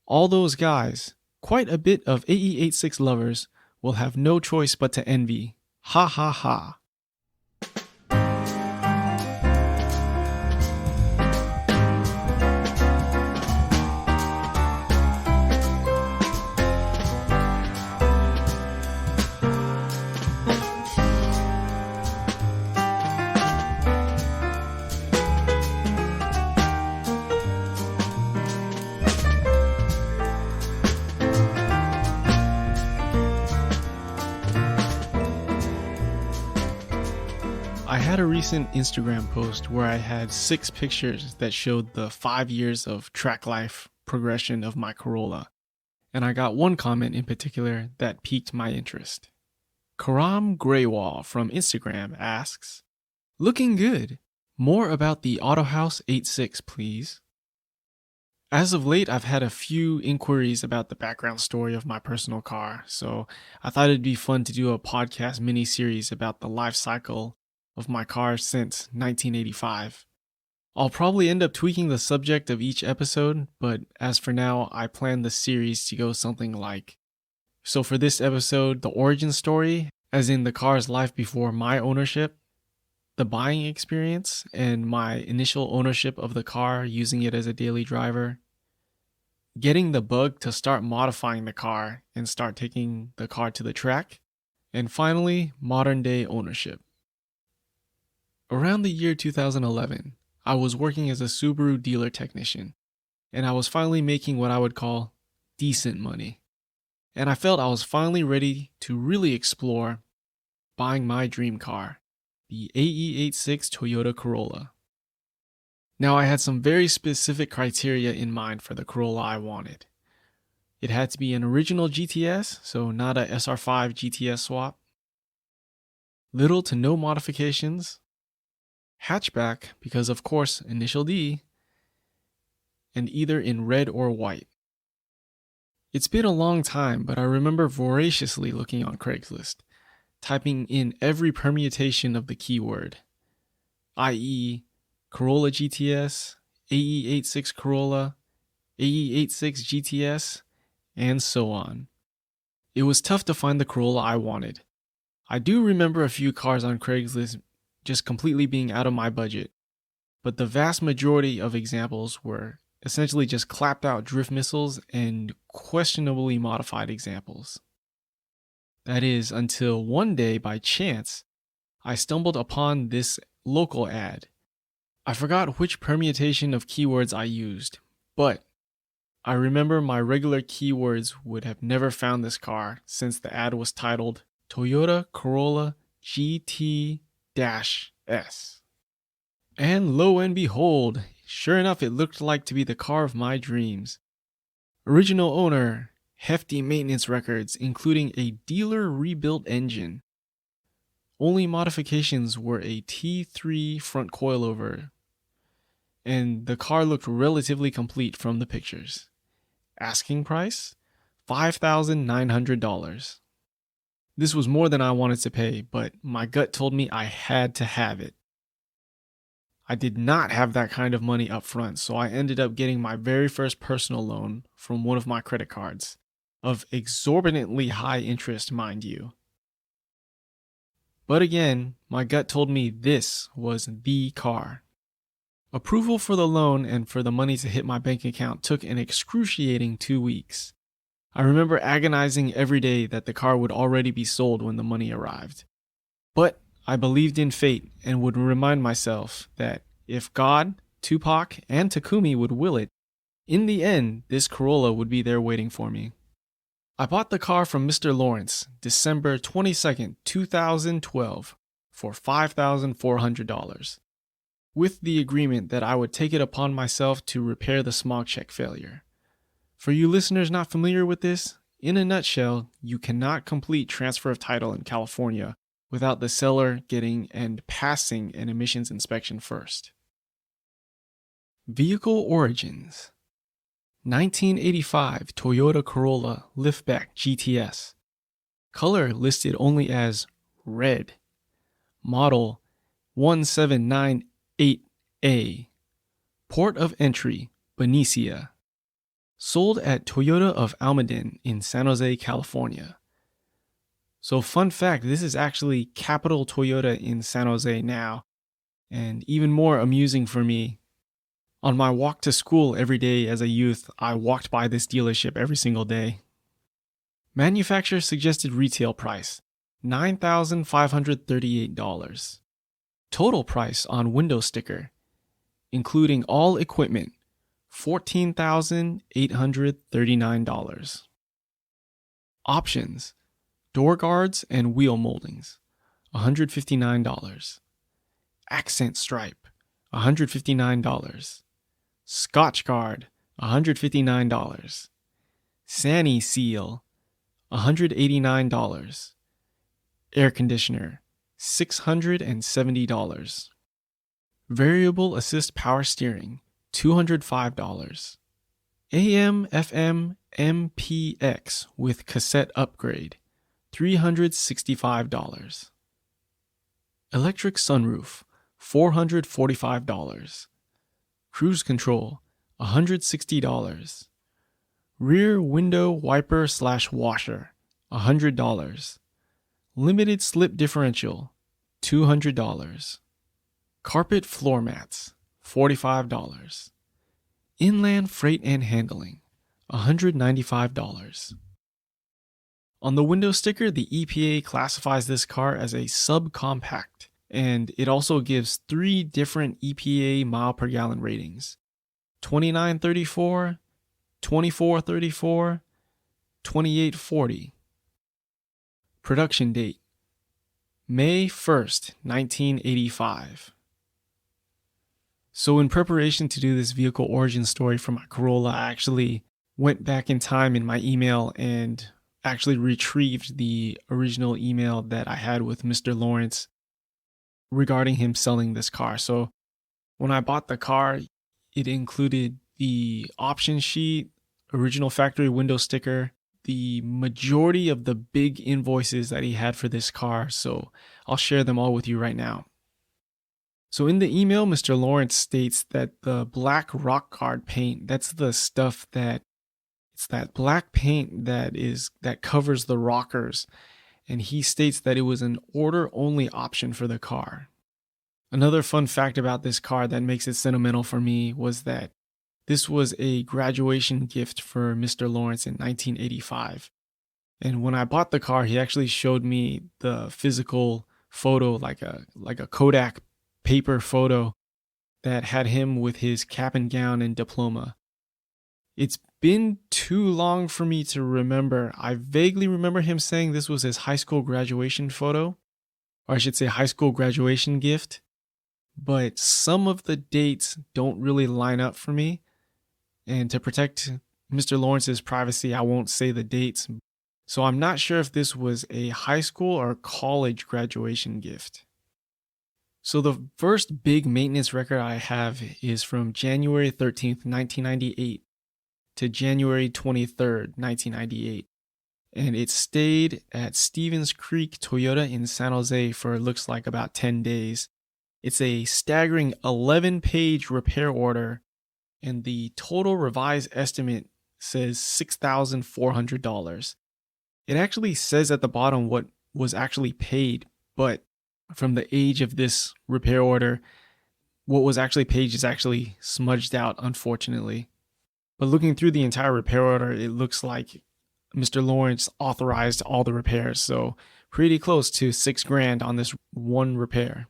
All those guys, quite a bit of AE86 lovers, will have no choice but to envy. Ha ha ha. I had a recent Instagram post where I had 6 pictures that showed the 5 years of track life progression of my Corolla, and I got one comment in particular that piqued my interest. Karam Greywall from Instagram asks, "Looking good. More about the Autohaus AE86, please." As of late, I've had a few inquiries about the background story of my personal car, so I thought it'd be fun to do a podcast mini-series about the life cycle of my car since 1985. I'll probably end up tweaking the subject of each episode, but as for now, I plan the series to go something like, so for this episode, the origin story, as in the car's life before my ownership, the buying experience, and my initial ownership of the car using it as a daily driver, getting the bug to start modifying the car and start taking the car to the track, and finally, modern day ownership. Around the year 2011, I was working as a Subaru dealer technician, and I was finally making what I would call decent money. And I felt I was finally ready to really explore buying my dream car, the AE86 Toyota Corolla. Now, I had some very specific criteria in mind for the Corolla I wanted. It had to be an original GTS, so not a SR5 GTS swap. Little to no modifications. Hatchback, because of course, initial D, and either in red or white. It's been a long time, but I remember voraciously looking on Craigslist, typing in every permutation of the keyword, i.e. Corolla GTS, AE86 Corolla, AE86 GTS, and so on. It was tough to find the Corolla I wanted. I do remember a few cars on Craigslist just completely being out of my budget, but the vast majority of examples were essentially just clapped out drift missiles and questionably modified examples. That is, until one day by chance, I stumbled upon this local ad. I forgot which permutation of keywords I used, but I remember my regular keywords would have never found this car since the ad was titled Toyota Corolla GT-S. And lo and behold, sure enough, it looked like to be the car of my dreams. Original owner, hefty maintenance records, including a dealer rebuilt engine. Only modifications were a T3 front coilover, and the car looked relatively complete from the pictures. Asking price? $5,900. This was more than I wanted to pay, but my gut told me I had to have it. I did not have that kind of money up front, so I ended up getting my very first personal loan from one of my credit cards, of exorbitantly high interest, mind you. But again, my gut told me this was the car. Approval for the loan and for the money to hit my bank account took an excruciating 2 weeks. I remember agonizing every day that the car would already be sold when the money arrived. But I believed in fate and would remind myself that if God, Tupac, and Takumi would will it, in the end, this Corolla would be there waiting for me. I bought the car from Mr. Lawrence, December 22nd, 2012, for $5,400, with the agreement that I would take it upon myself to repair the smog check failure. For you listeners not familiar with this, in a nutshell, you cannot complete transfer of title in California without the seller getting and passing an emissions inspection first. Vehicle origins: 1985 Toyota Corolla Liftback GTS. Color listed only as red. Model 1798A. Port of entry, Benicia. Sold at Toyota of Almaden in San Jose, California. So fun fact, this is actually Capital Toyota in San Jose now. And even more amusing for me, on my walk to school every day as a youth, I walked by this dealership every single day. Manufacturer suggested retail price, $9,538. Total price on window sticker, including all equipment, $14,839. Options, door guards and wheel moldings, $159. Accent stripe, $159. Scotch guard, $159. Sani seal, $189. Air conditioner, $670. Variable assist power steering, $205. AM, FM, MPX with cassette upgrade, $365. Electric sunroof, $445. Cruise control, $160. Rear window wiper / washer, $100. Limited slip differential, $200. Carpet floor mats, $45. Inland freight and handling, $195. On the window sticker, the EPA classifies this car as a subcompact, and it also gives 3 different EPA mile per gallon ratings: 2934, 2434, 2840. Production date, May 1st, 1985. So in preparation to do this vehicle origin story for my Corolla, I actually went back in time in my email and actually retrieved the original email that I had with Mr. Lawrence regarding him selling this car. So when I bought the car, it included the option sheet, original factory window sticker, the majority of the big invoices that he had for this car. So I'll share them all with you right now. So in the email, Mr. Lawrence states that the black rock guard paint, that's the stuff that, it's that black paint that covers the rockers. And he states that it was an order-only option for the car. Another fun fact about this car that makes it sentimental for me was that this was a graduation gift for Mr. Lawrence in 1985. And when I bought the car, he actually showed me the physical photo, like a Kodak paper photo that had him with his cap and gown and diploma. It's been too long for me to remember. I vaguely remember him saying this was his high school graduation photo, or I should say high school graduation gift, but some of the dates don't really line up for me. And to protect Mr. Lawrence's privacy, I won't say the dates. So I'm not sure if this was a high school or college graduation gift. So the first big maintenance record I have is from January 13th, 1998 to January 23rd, 1998. And it stayed at Stevens Creek Toyota in San Jose for it looks like about 10 days. It's a staggering 11-page repair order, and the total revised estimate says $6,400. It actually says at the bottom what was actually paid, but from the age of this repair order, what was actually paid is actually smudged out, unfortunately. But looking through the entire repair order, it looks like Mr. Lawrence authorized all the repairs, so pretty close to $6,000 on this one repair.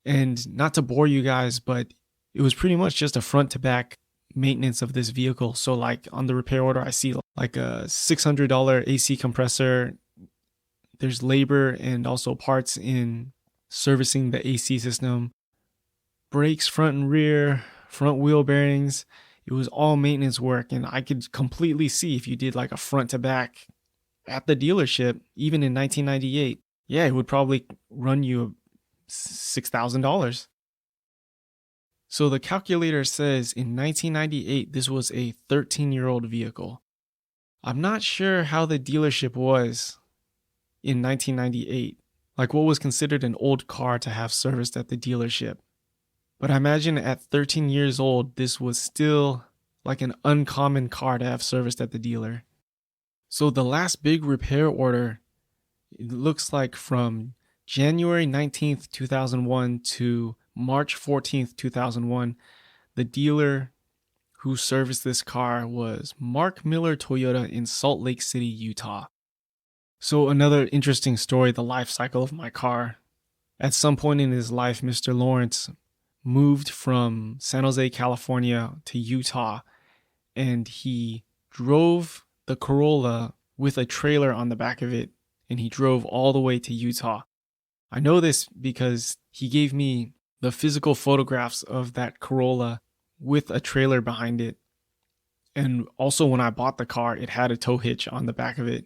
And not to bore you guys, but it was pretty much just a front to back maintenance of this vehicle. So like on the repair order, I see like a $600 AC compressor. There's labor and also parts in servicing the AC system, brakes, front and rear, front wheel bearings. It was all maintenance work, and I could completely see if you did like a front to back at the dealership, even in 1998, yeah, it would probably run you $6,000. So the calculator says in 1998, this was a 13-year-old vehicle. I'm not sure how the dealership was in 1998, like what was considered an old car to have serviced at the dealership. But I imagine at 13 years old, this was still like an uncommon car to have serviced at the dealer. So the last big repair order, it looks like from January 19th, 2001 to March 14th, 2001, the dealer who serviced this car was Mark Miller Toyota in Salt Lake City, Utah. So another interesting story, the life cycle of my car. At some point in his life, Mr. Lawrence moved from San Jose, California to Utah, and he drove the Corolla with a trailer on the back of it, and he drove all the way to Utah. I know this because he gave me the physical photographs of that Corolla with a trailer behind it. And also when I bought the car, it had a tow hitch on the back of it.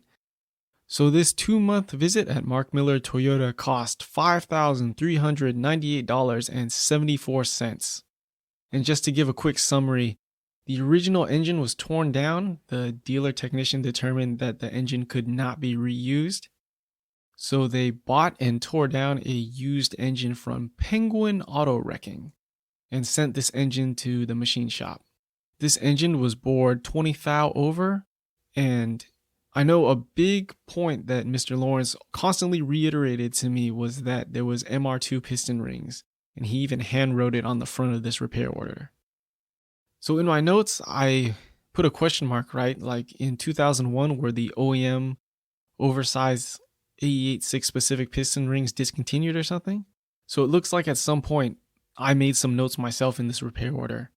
So this 2-month visit at Mark Miller Toyota cost $5,398.74. And just to give a quick summary, the original engine was torn down. The dealer technician determined that the engine could not be reused. So they bought and tore down a used engine from Penguin Auto Wrecking and sent this engine to the machine shop. This engine was bored 20 thou over, and I know a big point that Mr. Lawrence constantly reiterated to me was that there was MR2 piston rings, and he even hand wrote it on the front of this repair order. So in my notes, I put a question mark, right? Like in 2001, were the OEM oversized AE86 specific piston rings discontinued or something? So it looks like at some point, I made some notes myself in this repair order.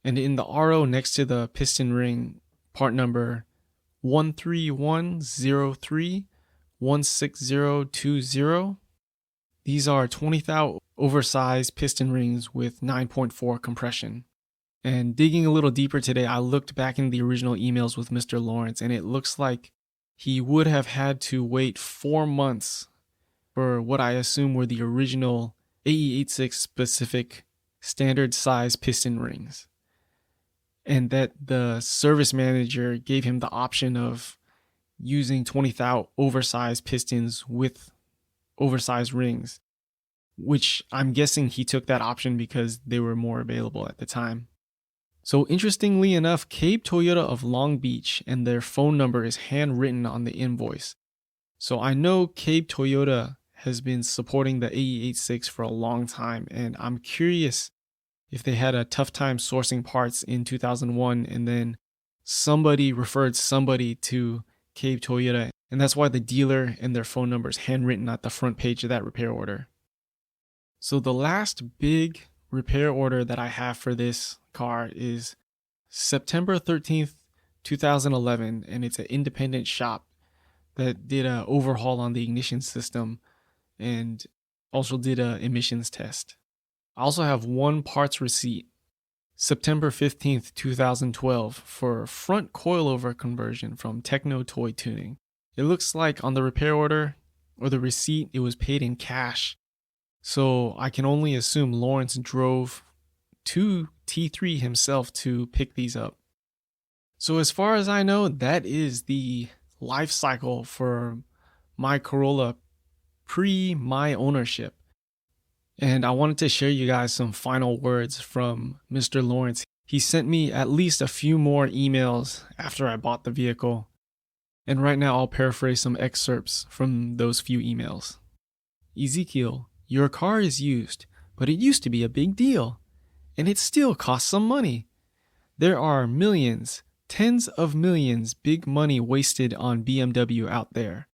And in the RO next to the piston ring, part number 13103-16020, these are 20 thou oversized piston rings with 9.4 compression. And digging a little deeper today, I looked back in the original emails with Mr. Lawrence, and it looks like he would have had to wait 4 months for what I assume were the original AE86 specific standard size piston rings. And that the service manager gave him the option of using 20 thou oversized pistons with oversized rings, which I'm guessing he took that option because they were more available at the time. So interestingly enough, Cabe Toyota of Long Beach, and their phone number is handwritten on the invoice. So I know Cabe Toyota has been supporting the AE86 for a long time, and I'm curious if they had a tough time sourcing parts in 2001 and then somebody referred somebody to Cabe Toyota, and that's why the dealer and their phone number is handwritten at the front page of that repair order. So the last big repair order that I have for this car is September 13th, 2011, and it's an independent shop that did an overhaul on the ignition system and also did an emissions test. I also have one parts receipt, September 15th, 2012, for front coilover conversion from Techno Toy Tuning. It looks like on the repair order or the receipt, it was paid in cash. So I can only assume Lawrence drove to T3 himself to pick these up. So as far as I know, that is the life cycle for my Corolla pre my ownership. And I wanted to share you guys some final words from Mr. Lawrence. He sent me at least a few more emails after I bought the vehicle. And right now I'll paraphrase some excerpts from those few emails. Ezekiel, your car is used, but it used to be a big deal. And it still costs some money. There are millions, tens of millions big money wasted on BMW out there.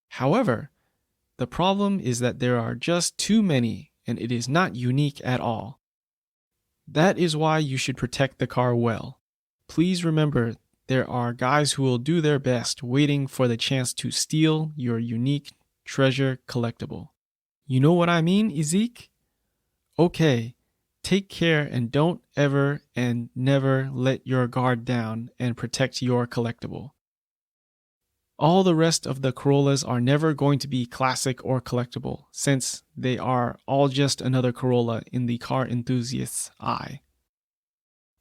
However, the problem is that there are just too many, and it is not unique at all. That is why you should protect the car well. Please remember, there are guys who will do their best waiting for the chance to steal your unique treasure collectible. You know what I mean, Ezek? Okay, take care and don't ever and never let your guard down and protect your collectible. All the rest of the Corollas are never going to be classic or collectible, since they are all just another Corolla in the car enthusiast's eye.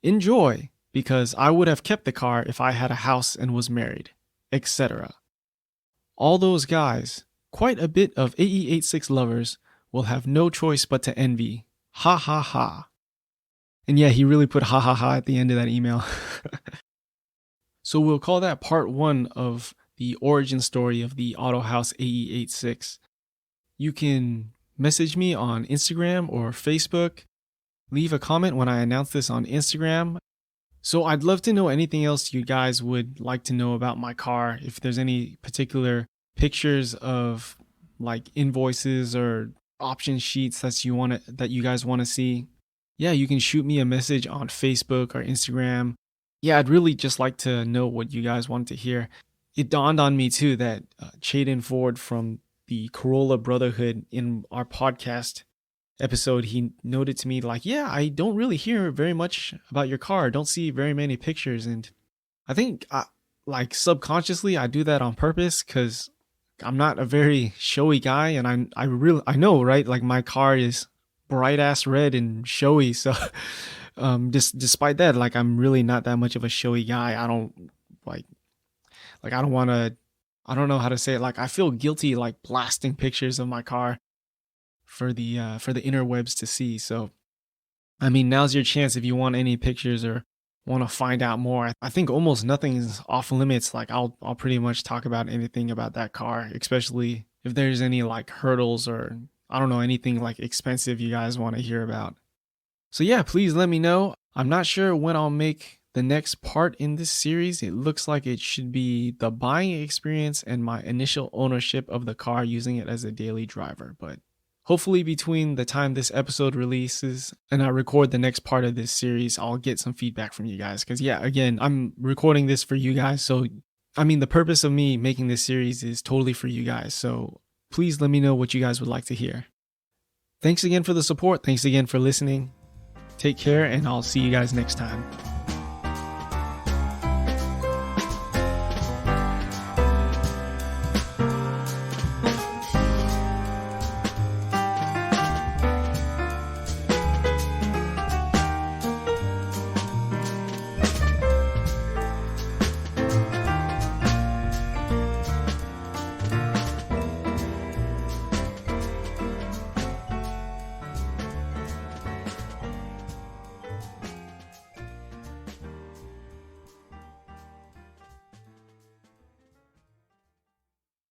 Enjoy, because I would have kept the car if I had a house and was married, etc. All those guys, quite a bit of AE86 lovers, will have no choice but to envy. Ha ha ha. And yeah, he really put ha ha ha at the end of that email. So we'll call that part 1 of the origin story of the Autohaus AE86. You can message me on Instagram or Facebook. Leave a comment when I announce this on Instagram. So I'd love to know anything else you guys would like to know about my car. If there's any particular pictures of like invoices or option sheets that you guys want to see, yeah, you can shoot me a message on Facebook or Instagram. Yeah, I'd really just like to know what you guys want to hear. It dawned on me too that Chaden Ford from the Corolla Brotherhood in our podcast episode, he noted to me like, yeah, I don't really hear very much about your car. I don't see very many pictures. And I think like subconsciously I do that on purpose because I'm not a very showy guy. And I know, right? Like my car is bright ass red and showy. So despite that, like I'm really not that much of a showy guy. I don't like I don't want to, I don't know how to say it. Like I feel guilty like blasting pictures of my car for the interwebs to see. So I mean, now's your chance if you want any pictures or want to find out more. I think almost nothing is off limits. Like I'll pretty much talk about anything about that car, especially if there's any like hurdles or I don't know, anything like expensive you guys want to hear about. So yeah, please let me know. I'm not sure when I'll make the next part in this series. It looks like it should be the buying experience and my initial ownership of the car using it as a daily driver. But hopefully between the time this episode releases and I record the next part of this series, I'll get some feedback from you guys. Because yeah, again, I'm recording this for you guys. So I mean, the purpose of me making this series is totally for you guys. So please let me know what you guys would like to hear. Thanks again for the support. Thanks again for listening. Take care, and I'll see you guys next time.